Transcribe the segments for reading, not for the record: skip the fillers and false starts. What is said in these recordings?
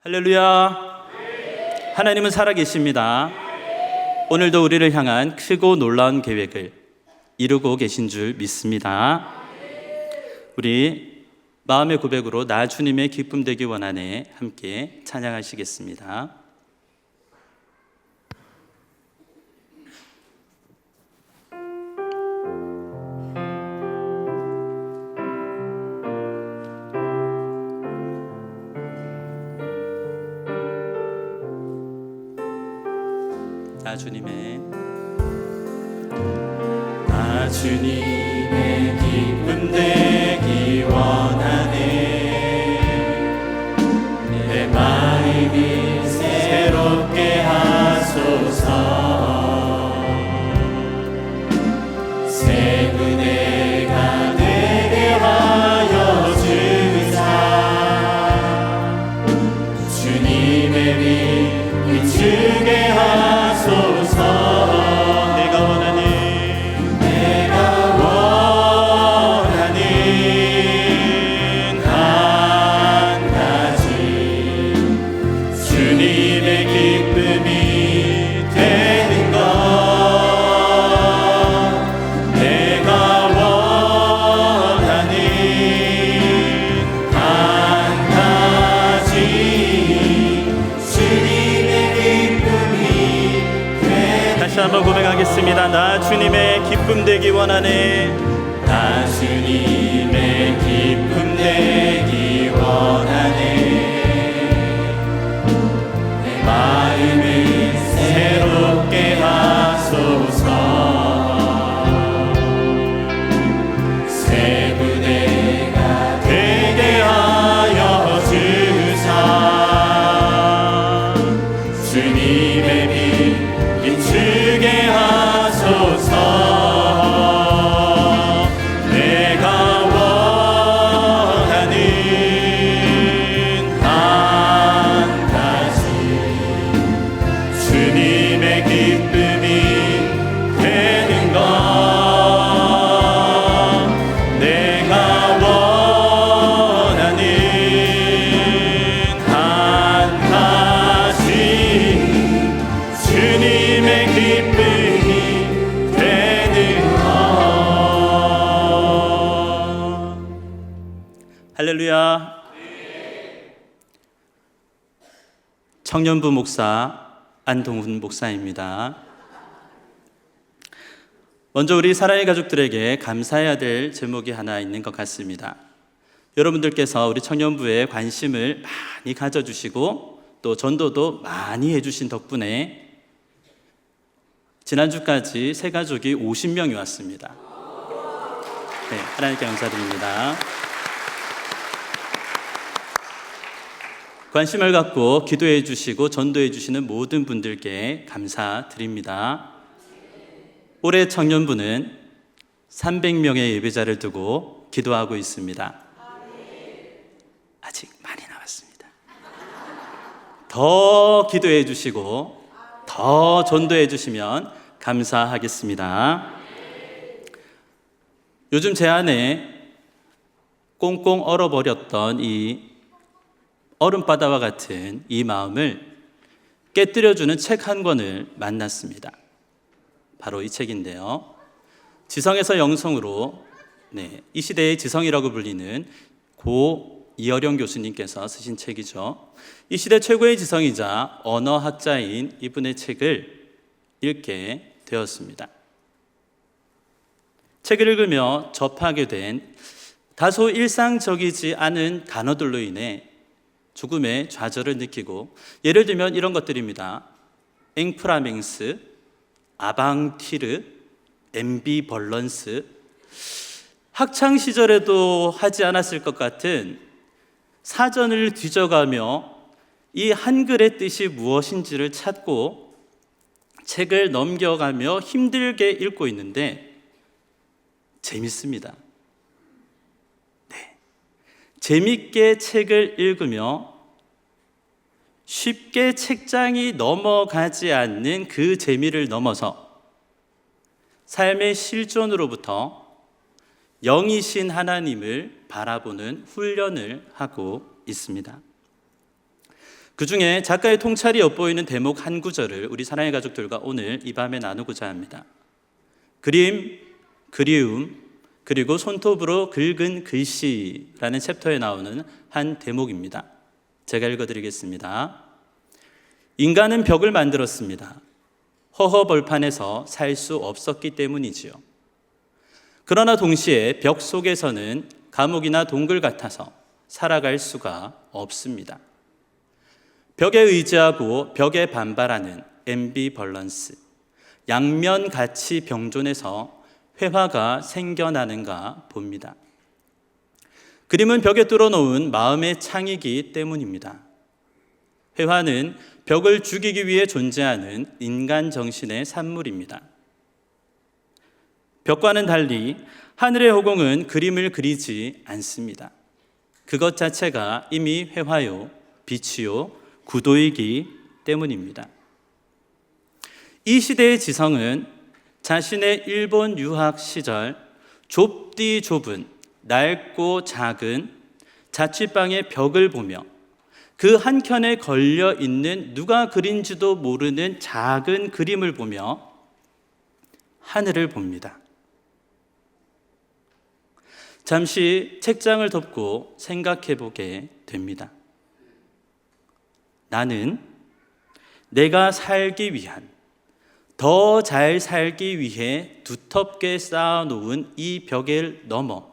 할렐루야. 하나님은 살아계십니다. 오늘도 우리를 향한 크고 놀라운 계획을 이루고 계신 줄 믿습니다. 우리 마음의 고백으로 나 주님의 기쁨 되기 원하네 함께 찬양하시겠습니다. 나 주님의 기쁨 되기 원하네. 내 마음이 새롭게 하소서. 새 은혜가 되게 하여 주사. 주님의 빛 비추게 하소서. 한번 고백하겠습니다. 나 주님의 기쁨 되기 원하네. 나 주님의 기쁨 되기 원하네. 내 마음을 새롭게 하소서. 새 은혜가 되게 하여 주사. 주님의 빛 비추게 하소서. 내가 원하는 한 가지 주님의 기쁨이 되는 것. 내가 원하는 한 가지 주님의 기쁨이 되는 것. 할렐루야. 청년부 목사 안동훈 목사입니다. 먼저 우리 사랑의 가족들에게 감사해야 될 제목이 하나 있는 것 같습니다. 여러분들께서 우리 청년부에 관심을 많이 가져주시고 또 전도도 많이 해주신 덕분에 지난주까지 새 가족이 50명이 왔습니다. 네, 하나님께 감사드립니다. 관심을 갖고 기도해 주시고 전도해 주시는 모든 분들께 감사드립니다. 올해 청년부는 300명의 예배자를 두고 기도하고 있습니다. 아직 많이 남았습니다. 더 기도해 주시고 더 전도해 주시면 감사하겠습니다. 요즘 제 안에 꽁꽁 얼어버렸던 이 얼음바다와 같은 이 마음을 깨뜨려주는 책 한 권을 만났습니다. 바로 이 책인데요. 지성에서 영성으로, 이 시대의 지성이라고 불리는 고 이어령 교수님께서 쓰신 책이죠. 이 시대 최고의 지성이자 언어학자인 이분의 책을 읽게 되었습니다. 책을 읽으며 접하게 된 다소 일상적이지 않은 단어들로 인해 죽음의 좌절을 느끼고, 예를 들면 이런 것들입니다. 앵프라맹스, 아방티르, 앰비벌런스, 학창시절에도 하지 않았을 것 같은 사전을 뒤져가며 이 한글의 뜻이 무엇인지를 찾고 책을 넘겨가며 힘들게 읽고 있는데 재밌습니다. 재밌게 책을 읽으며 쉽게 책장이 넘어가지 않는 그 재미를 넘어서 삶의 실존으로부터 영이신 하나님을 바라보는 훈련을 하고 있습니다. 그 중에 작가의 통찰이 엿보이는 대목 한 구절을 우리 사랑의 가족들과 오늘 이 밤에 나누고자 합니다. 그림, 그리움, 그리고 손톱으로 긁은 글씨라는 챕터에 나오는 한 대목입니다. 제가 읽어드리겠습니다. 인간은 벽을 만들었습니다. 허허벌판에서 살 수 없었기 때문이지요. 그러나 동시에 벽 속에서는 감옥이나 동굴 같아서 살아갈 수가 없습니다. 벽에 의지하고 벽에 반발하는 앰비벌런스, 양면 같이 병존해서 회화가 생겨나는가 봅니다. 그림은 벽에 뚫어놓은 마음의 창이기 때문입니다. 회화는 벽을 죽이기 위해 존재하는 인간 정신의 산물입니다. 벽과는 달리 하늘의 허공은 그림을 그리지 않습니다. 그것 자체가 이미 회화요, 빛이요, 구도이기 때문입니다. 이 시대의 지성은 자신의 일본 유학 시절 좁디 좁은 낡고 작은 자취방의 벽을 보며 그 한켠에 걸려 있는 누가 그린지도 모르는 작은 그림을 보며 하늘을 봅니다. 잠시 책장을 덮고 생각해 보게 됩니다. 나는 내가 살기 위한, 더 잘 살기 위해 두텁게 쌓아놓은 이 벽을 넘어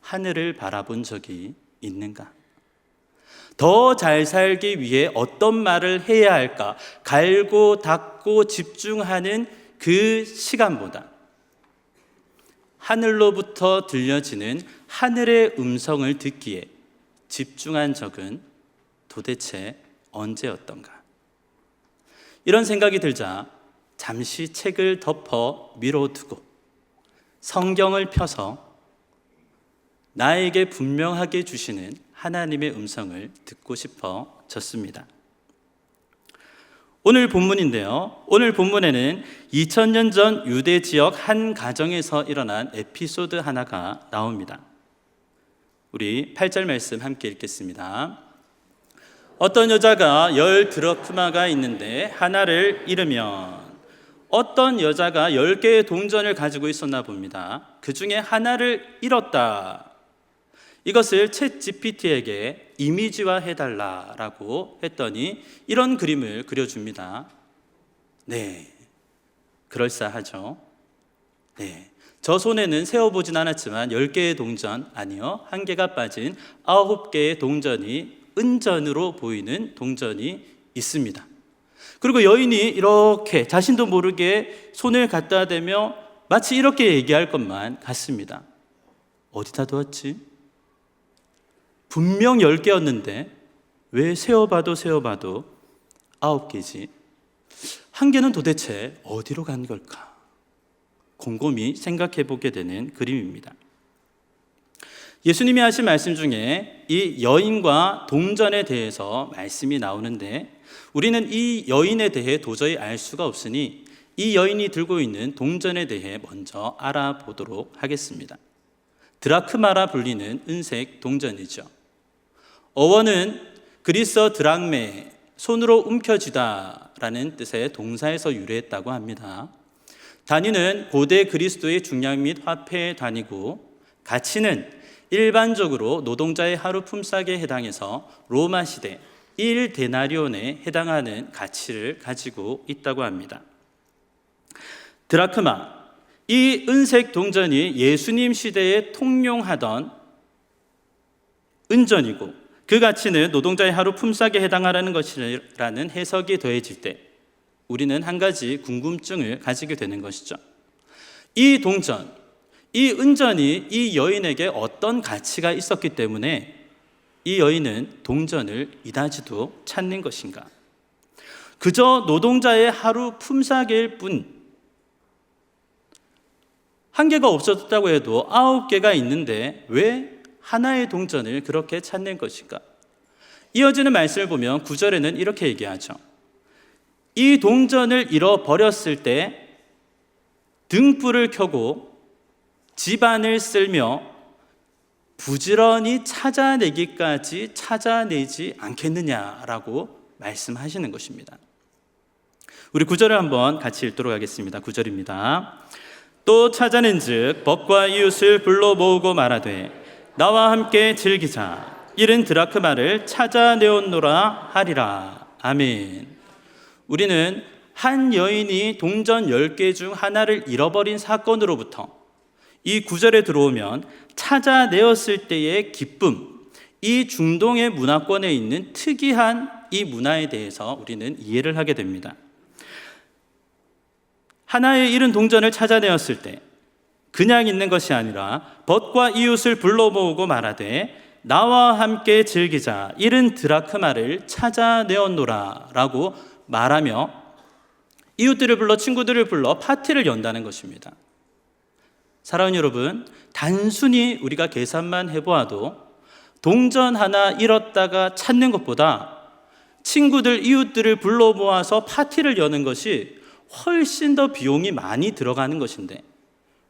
하늘을 바라본 적이 있는가? 더 잘 살기 위해 어떤 말을 해야 할까? 갈고 닦고 집중하는 그 시간보다 하늘로부터 들려지는 하늘의 음성을 듣기에 집중한 적은 도대체 언제였던가? 이런 생각이 들자 잠시 책을 덮어 미뤄두고 성경을 펴서 나에게 분명하게 주시는 하나님의 음성을 듣고 싶어졌습니다. 오늘 본문인데요. 오늘 본문에는 2000년 전 유대 지역 한 가정에서 일어난 에피소드 하나가 나옵니다. 우리 8절 말씀 함께 읽겠습니다. 어떤 여자가 10 드러크마가 있는데 하나를 잃으면, 어떤 여자가 10개의 동전을 가지고 있었나 봅니다. 그 중에 하나를 잃었다. 이것을 챗 GPT에게 이미지화 해달라라고 했더니 이런 그림을 그려줍니다. 네, 그럴싸하죠. 네, 저 손에는 세어보진 않았지만 10개의 동전, 아니요, 1개가 빠진 9개의 동전이 은전으로 보이는 동전이 있습니다. 그리고 여인이 이렇게 자신도 모르게 손을 갖다 대며 마치 이렇게 얘기할 것만 같습니다. 어디다 두었지? 분명 10개였는데 왜 세어봐도 9개지? 1개는 도대체 어디로 간 걸까? 곰곰이 생각해 보게 되는 그림입니다. 예수님이 하신 말씀 중에 이 여인과 동전에 대해서 말씀이 나오는데 우리는 이 여인에 대해 도저히 알 수가 없으니 이 여인이 들고 있는 동전에 대해 먼저 알아보도록 하겠습니다. 드라크마라 불리는 은색 동전이죠. 어원은 그리스어 드락메, 손으로 움켜쥐다 라는 뜻의 동사에서 유래했다고 합니다. 단위는 고대 그리스도의 중량 및 화폐의 단위고, 가치는 일반적으로 노동자의 하루 품삯에 해당해서 로마 시대 1데나리온에 해당하는 가치를 가지고 있다고 합니다. 드라크마, 이 은색 동전이 예수님 시대에 통용하던 은전이고 그 가치는 노동자의 하루 품삯에 해당하는 것이라는 해석이 더해질 때 우리는 한 가지 궁금증을 가지게 되는 것이죠. 이 동전, 이 은전이 이 여인에게 어떤 가치가 있었기 때문에 이 여인은 동전을 이다지도 찾는 것인가? 그저 노동자의 하루 품삯일 뿐, 1개가 없었다고 해도 9개가 있는데 왜 하나의 동전을 그렇게 찾는 것인가? 이어지는 말씀을 보면 9절에는 이렇게 얘기하죠. 이 동전을 잃어버렸을 때 등불을 켜고 집안을 쓸며 부지런히 찾아내기까지 찾아내지 않겠느냐라고 말씀하시는 것입니다. 우리 9절을 한번 같이 읽도록 하겠습니다. 9절입니다. 또 찾아낸즉 벗과 이웃을 불러 모으고 말하되 나와 함께 즐기자. 이른 드라크마를 찾아내었노라 하리라. 아멘. 우리는 한 여인이 동전 10개 중 하나를 잃어버린 사건으로부터 이 9절에 들어오면 찾아내었을 때의 기쁨, 이 중동의 문화권에 있는 특이한 이 문화에 대해서 우리는 이해를 하게 됩니다. 하나의 잃은 동전을 찾아내었을 때 그냥 있는 것이 아니라 벗과 이웃을 불러 모으고 말하되 나와 함께 즐기자. 잃은 드라크마를 찾아내었노라 라고 말하며 이웃들을 불러, 친구들을 불러 파티를 연다는 것입니다. 사랑하는 여러분, 단순히 우리가 계산만 해보아도 동전 하나 잃었다가 찾는 것보다 친구들, 이웃들을 불러 모아서 파티를 여는 것이 훨씬 더 비용이 많이 들어가는 것인데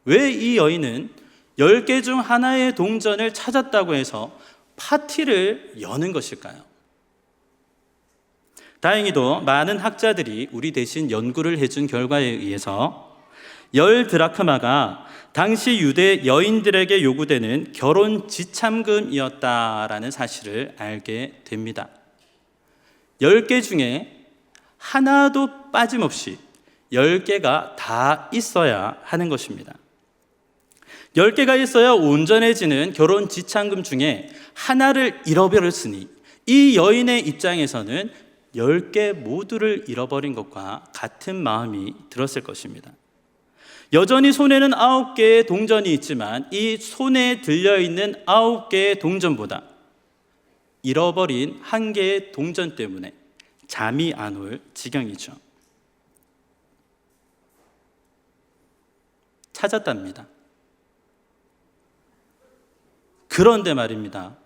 왜 이 여인은 10개 중 하나의 동전을 찾았다고 해서 파티를 여는 것일까요? 다행히도 많은 학자들이 우리 대신 연구를 해준 결과에 의해서 10드라크마가 당시 유대 여인들에게 요구되는 결혼 지참금이었다라는 사실을 알게 됩니다. 10개 중에 하나도 빠짐없이 10개가 다 있어야 하는 것입니다. 10개가 있어야 온전해지는 결혼 지참금 중에 하나를 잃어버렸으니 이 여인의 입장에서는 10개 모두를 잃어버린 것과 같은 마음이 들었을 것입니다. 여전히 손에는 9개의 동전이 있지만 이 손에 들려있는 9개의 동전보다 잃어버린 1개의 동전 때문에 잠이 안 올 지경이죠. 찾았답니다. 그런데 말입니다.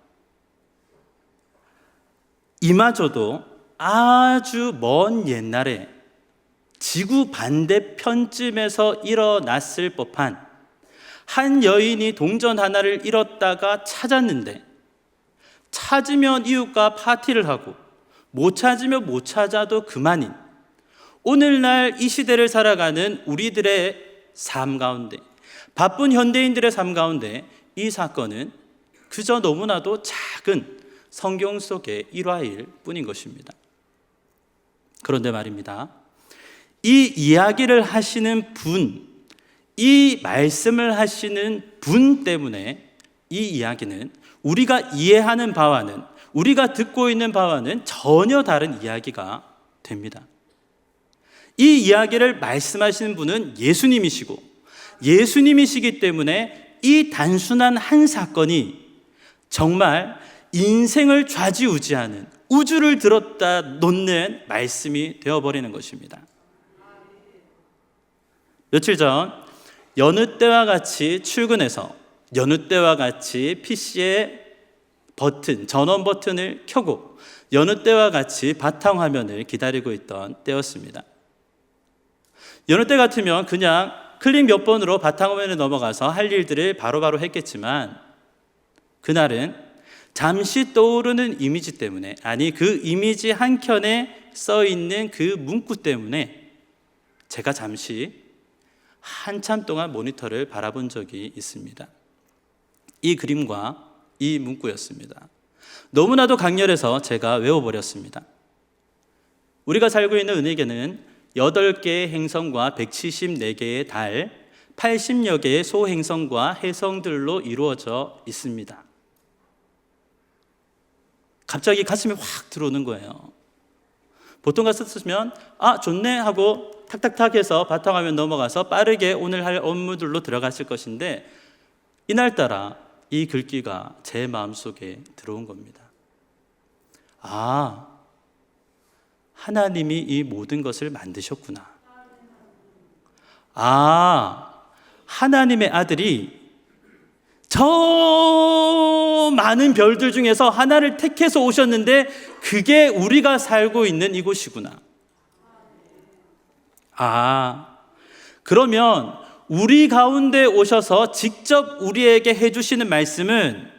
이마저도 아주 먼 옛날에 지구 반대편쯤에서 일어났을 법한 한 여인이 동전 하나를 잃었다가 찾았는데 찾으면 이웃과 파티를 하고 못 찾으면 못 찾아도 그만인 오늘날 이 시대를 살아가는 우리들의 삶 가운데, 바쁜 현대인들의 삶 가운데 이 사건은 그저 너무나도 작은 성경 속의 일화일 뿐인 것입니다. 그런데 말입니다. 이 이야기를 하시는 분, 이 말씀을 하시는 분 때문에 이 이야기는 우리가 이해하는 바와는, 우리가 듣고 있는 바와는 전혀 다른 이야기가 됩니다. 이 이야기를 말씀하시는 분은 예수님이시고 예수님이시기 때문에 이 단순한 한 사건이 정말 인생을 좌지우지하는, 우주를 들었다 놓는 말씀이 되어버리는 것입니다. 며칠 전 여느 때와 같이 출근해서 여느 때와 같이 PC의 버튼, 전원 버튼을 켜고 여느 때와 같이 바탕화면을 기다리고 있던 때였습니다. 여느 때 같으면 그냥 클릭 몇 번으로 바탕화면에 넘어가서 할 일들을 바로바로 했겠지만 그날은 잠시 떠오르는 이미지 때문에, 아니 그 이미지 한켠에 써있는 그 문구 때문에 제가 잠시 한참 동안 모니터를 바라본 적이 있습니다. 이 그림과 이 문구였습니다. 너무나도 강렬해서 제가 외워버렸습니다. 우리가 살고 있는 은하계는 8개의 행성과 174개의 달, 80여 개의 소행성과 해성들로 이루어져 있습니다. 갑자기 가슴이 확 들어오는 거예요. 보통 갔었으면 좋네 하고 탁탁탁 해서 바탕화면 넘어가서 빠르게 오늘 할 업무들로 들어갔을 것인데 이날따라 이 글귀가 제 마음속에 들어온 겁니다. 하나님이 이 모든 것을 만드셨구나. 하나님의 아들이 저 많은 별들 중에서 하나를 택해서 오셨는데 그게 우리가 살고 있는 이곳이구나. 그러면 우리 가운데 오셔서 직접 우리에게 해주시는 말씀은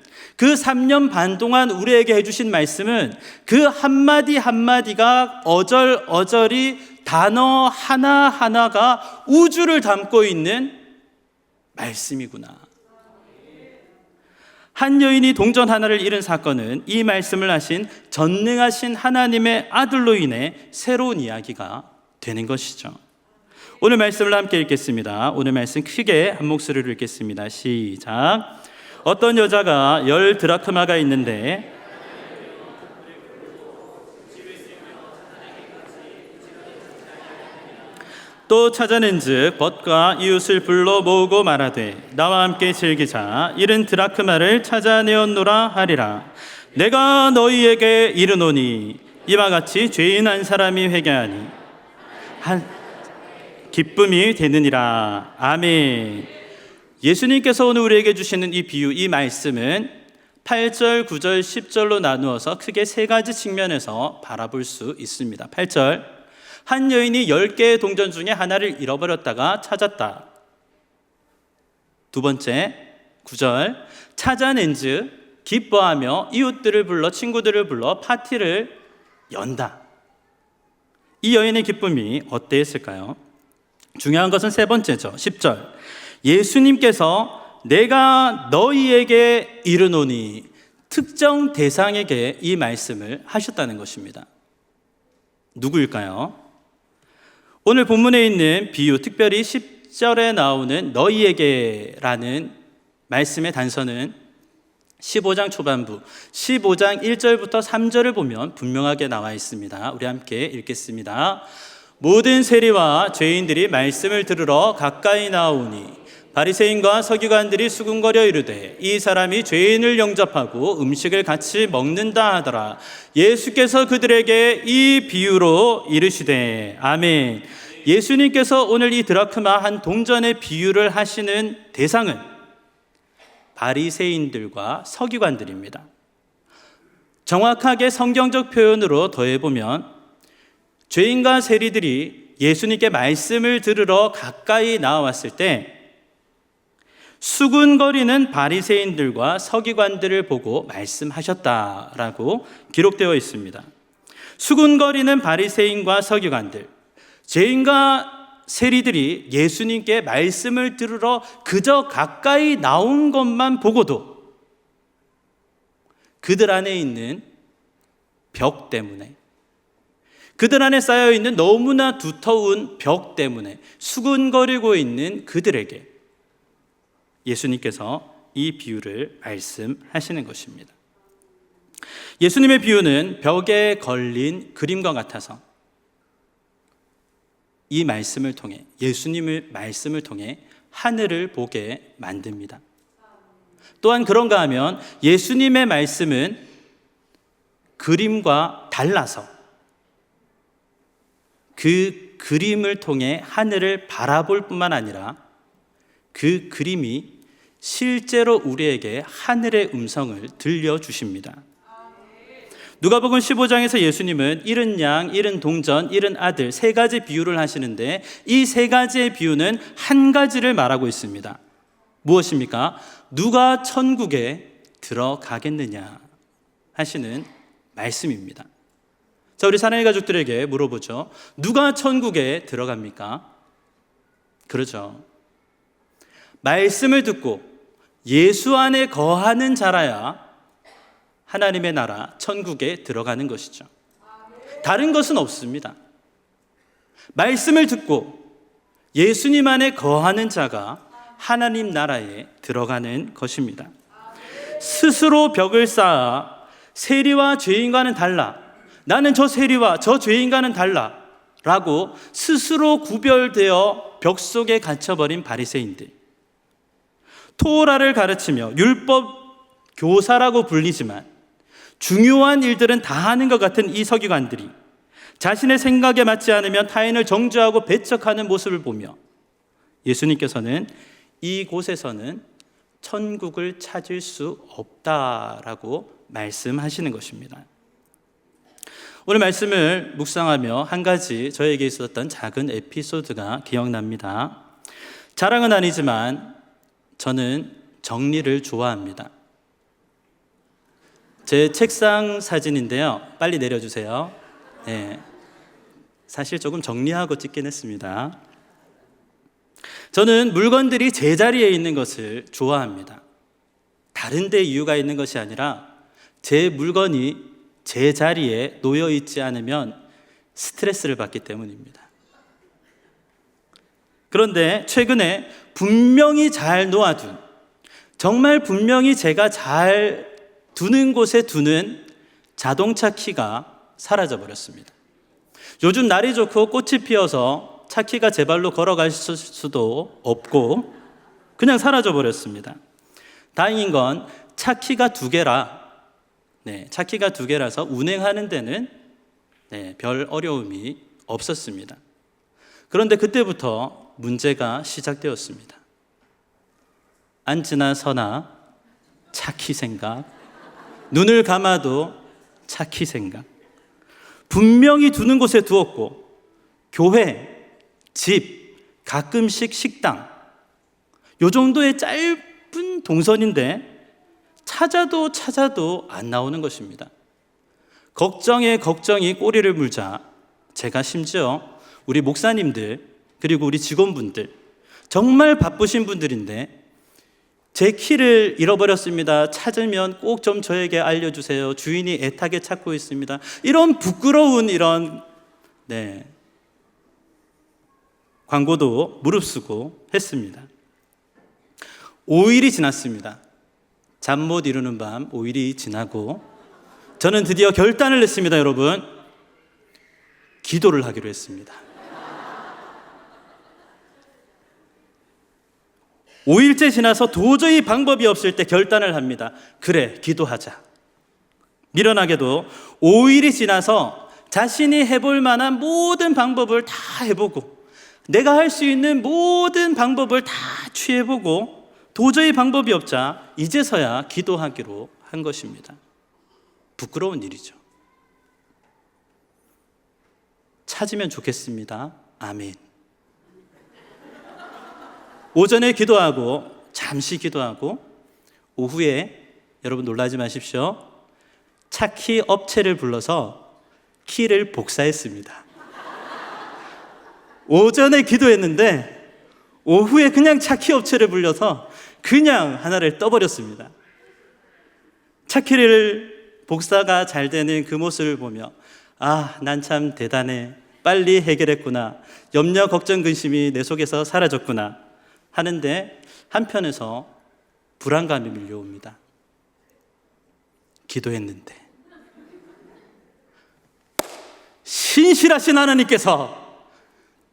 그 3년 반 동안 우리에게 해주신 말씀은 그 한마디 한마디가 어절어절이 단어 하나하나가 우주를 담고 있는 말씀이구나. 한 여인이 동전 하나를 잃은 사건은 이 말씀을 하신 전능하신 하나님의 아들로 인해 새로운 이야기가 되는 것이죠. 오늘 말씀을 함께 읽겠습니다. 오늘 말씀 크게 한 목소리로 읽겠습니다. 시작. 어떤 여자가 10 드라크마가 있는데 또 찾아낸즉 벗과 이웃을 불러 모으고 말하되 나와 함께 즐기자. 잃은 드라크마를 찾아내었노라 하리라. 내가 너희에게 이르노니 이와 같이 죄인 한 사람이 회개하니 기쁨이 되느니라. 아멘. 예수님께서 오늘 우리에게 주시는 이 비유, 이 말씀은 8절, 9절, 10절로 나누어서 크게 세 가지 측면에서 바라볼 수 있습니다. 8절, 한 여인이 10개의 동전 중에 하나를 잃어버렸다가 찾았다. 두 번째, 9절, 찾아낸즉 기뻐하며 이웃들을 불러 친구들을 불러 파티를 연다. 이 여인의 기쁨이 어땠을까요? 중요한 것은 세 번째죠. 10절, 예수님께서 내가 너희에게 이르노니 특정 대상에게 이 말씀을 하셨다는 것입니다. 누구일까요? 오늘 본문에 있는 비유, 특별히 10절에 나오는 너희에게라는 말씀의 단서는 15장 초반부 15장 1절부터 3절을 보면 분명하게 나와 있습니다. 우리 함께 읽겠습니다. 모든 세리와 죄인들이 말씀을 들으러 가까이 나오니 바리새인과 서기관들이 수군거려 이르되 이 사람이 죄인을 영접하고 음식을 같이 먹는다 하더라. 예수께서 그들에게 이 비유로 이르시되 아멘. 예수님께서 오늘 이 드라크마 한 동전의 비유를 하시는 대상은 바리새인들과 서기관들입니다. 정확하게 성경적 표현으로 더해보면 죄인과 세리들이 예수님께 말씀을 들으러 가까이 나와왔을 때 수군거리는 바리새인들과 서기관들을 보고 말씀하셨다라고 기록되어 있습니다. 수군거리는 바리새인과 서기관들, 죄인과 세리들이 예수님께 말씀을 들으러 그저 가까이 나온 것만 보고도 그들 안에 있는 벽 때문에, 그들 안에 쌓여있는 너무나 두터운 벽 때문에 수군거리고 있는 그들에게 예수님께서 이 비유를 말씀하시는 것입니다. 예수님의 비유는 벽에 걸린 그림과 같아서 이 말씀을 통해, 예수님의 말씀을 통해 하늘을 보게 만듭니다. 또한 그런가 하면 예수님의 말씀은 그림과 달라서 그 그림을 통해 하늘을 바라볼 뿐만 아니라 그 그림이 실제로 우리에게 하늘의 음성을 들려주십니다. 누가복음 15장에서 예수님은 잃은 양, 잃은 동전, 잃은 아들 세 가지 비유를 하시는데 이 세 가지의 비유는 한 가지를 말하고 있습니다. 무엇입니까? 누가 천국에 들어가겠느냐 하시는 말씀입니다. 자, 우리 사랑의 가족들에게 물어보죠. 누가 천국에 들어갑니까? 그렇죠. 말씀을 듣고 예수 안에 거하는 자라야 하나님의 나라 천국에 들어가는 것이죠. 다른 것은 없습니다. 말씀을 듣고 예수님 안에 거하는 자가 하나님 나라에 들어가는 것입니다. 스스로 벽을 쌓아 세리와 죄인과는 달라, 나는 저 세리와 저 죄인과는 달라 라고 스스로 구별되어 벽 속에 갇혀버린 바리새인들, 토라를 가르치며 율법 교사라고 불리지만 중요한 일들은 다 하는 것 같은 이 서기관들이 자신의 생각에 맞지 않으면 타인을 정죄하고 배척하는 모습을 보며 예수님께서는 이곳에서는 천국을 찾을 수 없다라고 말씀하시는 것입니다. 오늘 말씀을 묵상하며 한 가지 저에게 있었던 작은 에피소드가 기억납니다. 자랑은 아니지만 저는 정리를 좋아합니다. 제 책상 사진인데요. 빨리 내려주세요. 네. 사실 조금 정리하고 찍긴 했습니다. 저는 물건들이 제자리에 있는 것을 좋아합니다. 다른 데 이유가 있는 것이 아니라 제 물건이 제 자리에 놓여 있지 않으면 스트레스를 받기 때문입니다. 그런데 최근에 분명히 잘 놓아둔, 정말 분명히 제가 잘 두는 곳에 두는 자동차 키가 사라져 버렸습니다. 요즘 날이 좋고 꽃이 피어서 차 키가 제 발로 걸어갈 수도 없고 그냥 사라져 버렸습니다. 다행인 건 차 키가 두 개라, 차 키가 두 개라서 운행하는 데는 별 어려움이 없었습니다. 그런데 그때부터 문제가 시작되었습니다. 앉으나 서나 차 키 생각, 눈을 감아도 차 키 생각. 분명히 두는 곳에 두었고 교회, 집, 가끔씩 식당, 요 정도의 짧은 동선인데 찾아도 안 나오는 것입니다. 걱정에 걱정이 꼬리를 물자 제가 심지어 우리 목사님들 그리고 우리 직원분들 정말 바쁘신 분들인데 제 키를 잃어버렸습니다. 찾으면 꼭 좀 저에게 알려주세요. 주인이 애타게 찾고 있습니다. 이런 부끄러운 광고도 무릅쓰고 했습니다. 5일이 지났습니다. 잠 못 이루는 밤 5일이 지나고 저는 드디어 결단을 했습니다. 여러분, 기도를 하기로 했습니다. 5일째 지나서 도저히 방법이 없을 때 결단을 합니다. 그래, 기도하자. 미련하게도 5일이 지나서 자신이 해볼 만한 모든 방법을 다 해보고 내가 할 수 있는 모든 방법을 다 취해보고 도저히 방법이 없자 이제서야 기도하기로 한 것입니다. 부끄러운 일이죠. 찾으면 좋겠습니다. 아멘. 오전에 기도하고 잠시 기도하고 오후에 여러분 놀라지 마십시오. 차키 업체를 불러서 키를 복사했습니다. 오전에 기도했는데 오후에 그냥 차키 업체를 불려서 그냥 하나를 떠버렸습니다. 차키를 복사가 잘 되는 그 모습을 보며 난 참 대단해. 빨리 해결했구나. 염려, 걱정, 근심이 내 속에서 사라졌구나 하는데 한편에서 불안감이 밀려옵니다. 기도했는데 신실하신 하나님께서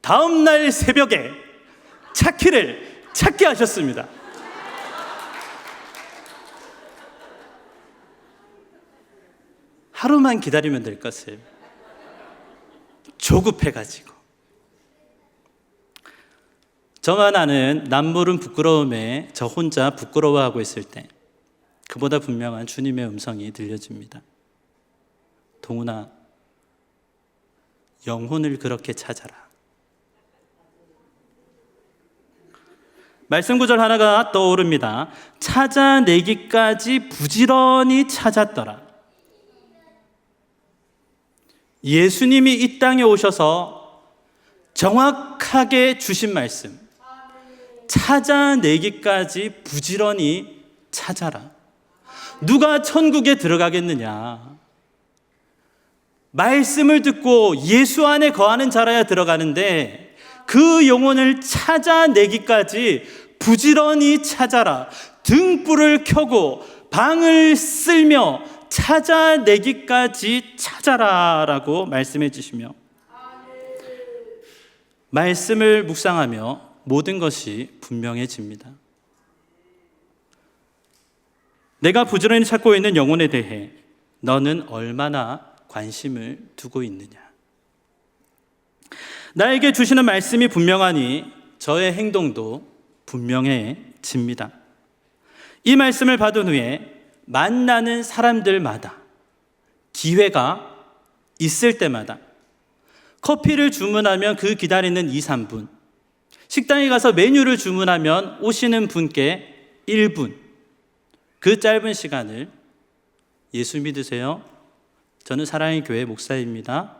다음 날 새벽에 차키를 찾게 하셨습니다. 하루만 기다리면 될 것을 조급해가지고 저만 아는 남모른 부끄러움에 저 혼자 부끄러워하고 있을 때 그보다 분명한 주님의 음성이 들려집니다. 동훈아, 영혼을 그렇게 찾아라. 말씀 구절 하나가 떠오릅니다. 찾아내기까지 부지런히 찾았더라. 예수님이 이 땅에 오셔서 정확하게 주신 말씀, 찾아내기까지 부지런히 찾아라. 누가 천국에 들어가겠느냐? 말씀을 듣고 예수 안에 거하는 자라야 들어가는데 그 영혼을 찾아내기까지 부지런히 찾아라. 등불을 켜고 방을 쓸며 찾아내기까지 찾아라 라고 말씀해 주시며 말씀을 묵상하며 모든 것이 분명해집니다. 내가 부지런히 찾고 있는 영혼에 대해 너는 얼마나 관심을 두고 있느냐? 나에게 주시는 말씀이 분명하니 저의 행동도 분명해집니다. 이 말씀을 받은 후에 만나는 사람들마다 기회가 있을 때마다 커피를 주문하면 그 기다리는 2, 3분, 식당에 가서 메뉴를 주문하면 오시는 분께 1분, 그 짧은 시간을 예수 믿으세요? 저는 사랑의 교회 목사입니다.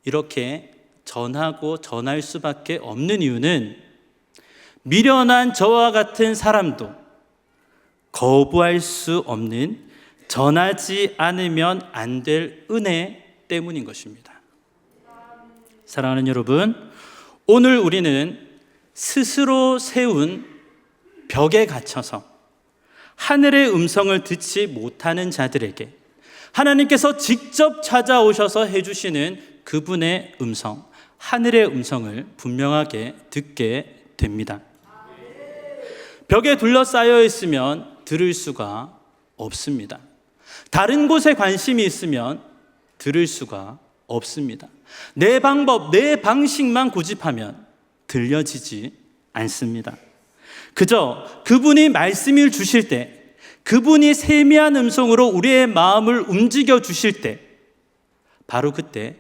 이렇게 전하고 전할 수밖에 없는 이유는 미련한 저와 같은 사람도 거부할 수 없는 전하지 않으면 안 될 은혜 때문인 것입니다. 사랑하는 여러분, 오늘 우리는 스스로 세운 벽에 갇혀서 하늘의 음성을 듣지 못하는 자들에게 하나님께서 직접 찾아오셔서 해주시는 그분의 음성, 하늘의 음성을 분명하게 듣게 됩니다. 벽에 둘러싸여 있으면 들을 수가 없습니다. 다른 곳에 관심이 있으면 들을 수가 없습니다. 내 방법, 내 방식만 고집하면 들려지지 않습니다. 그저 그분이 말씀을 주실 때, 그분이 세미한 음성으로 우리의 마음을 움직여 주실 때, 바로 그때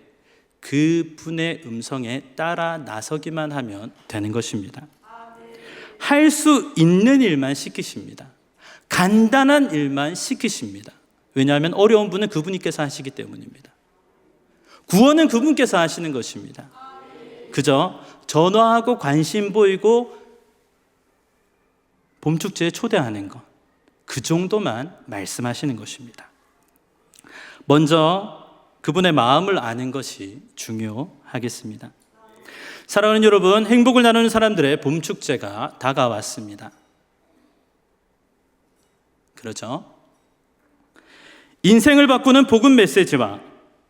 그분의 음성에 따라 나서기만 하면 되는 것입니다. 할 수 있는 일만 시키십니다. 간단한 일만 시키십니다. 왜냐하면 어려운 분은 그분께서 하시기 때문입니다. 구원은 그분께서 하시는 것입니다. 그저 전화하고 관심 보이고 봄축제에 초대하는 것, 그 정도만 말씀하시는 것입니다. 먼저 그분의 마음을 아는 것이 중요하겠습니다. 사랑하는 여러분, 행복을 나누는 사람들의 봄축제가 다가왔습니다. 그렇죠? 인생을 바꾸는 복음 메시지와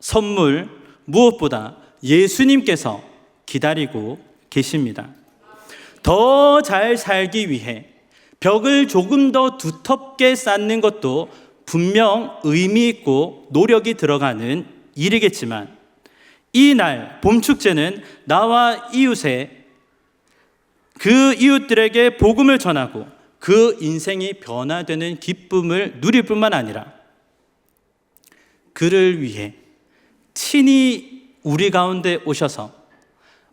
선물, 무엇보다 예수님께서 기다리고 계십니다. 더 잘 살기 위해 벽을 조금 더 두텁게 쌓는 것도 분명 의미 있고 노력이 들어가는 일이겠지만, 이 날 봄축제는 나와 이웃의 그 이웃들에게 복음을 전하고 그 인생이 변화되는 기쁨을 누릴 뿐만 아니라 그를 위해 친히 우리 가운데 오셔서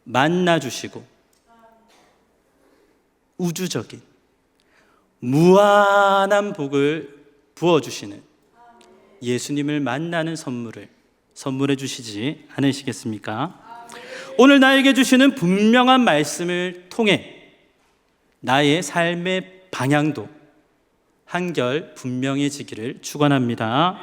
만나주시고 우주적인 무한한 복을 부어주시는 예수님을 만나는 선물을 선물해 주시지 않으시겠습니까? 오늘 나에게 주시는 분명한 말씀을 통해 나의 삶의 방향도 한결 분명해지기를 축원합니다.